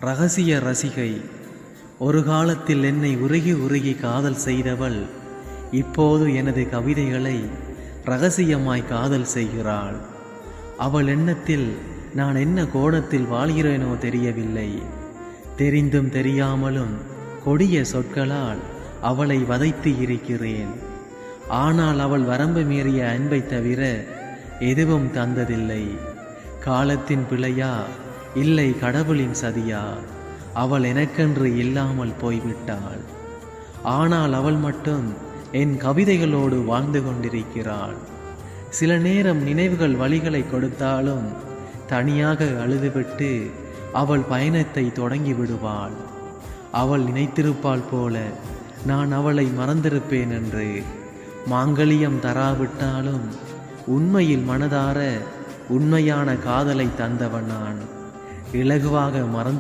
ரகசிய ரசிகை. ஒரு காலத்தில் என்னை உருகி உருகி காதல் செய்தவள் இப்போது எனது கவிதைகளை ரகசியமாய் காதல் செய்கிறாள். அவள் எண்ணத்தில் நான் என்ன கோணத்தில் வாழ்கிறேனோ தெரியவில்லை. தெரிந்தும் தெரியாமலும் கொடிய சொற்களால் அவளை வதைத்து இருக்கிறேன். ஆனால் அவள் வரம்பு மீறிய அன்பை தவிர எதுவும் தந்ததில்லை. காலத்தின் பிழையா, இல்லை கடவுளின் சதியா, அவள் எனக்கென்று இல்லாமல் போய்விட்டாள். ஆனால் அவள் மட்டும் என் கவிதைகளோடு வாழ்ந்து கொண்டிருக்கிறாள். சில நேரம் நினைவுகள் வழிகளை கொடுத்தாலும் தனியாக அழுதுவிட்டு அவள் பயணத்தை தொடங்கி விடுவாள். அவள் நினைத்திருப்பாள் போல நான் அவளை மறந்திருப்பேன் என்று. மாங்கல்யம் தராவிட்டாலும் உண்மையில் மனதார உண்மையான காதலை தந்தவன் நான். இலகுவாக மறந்து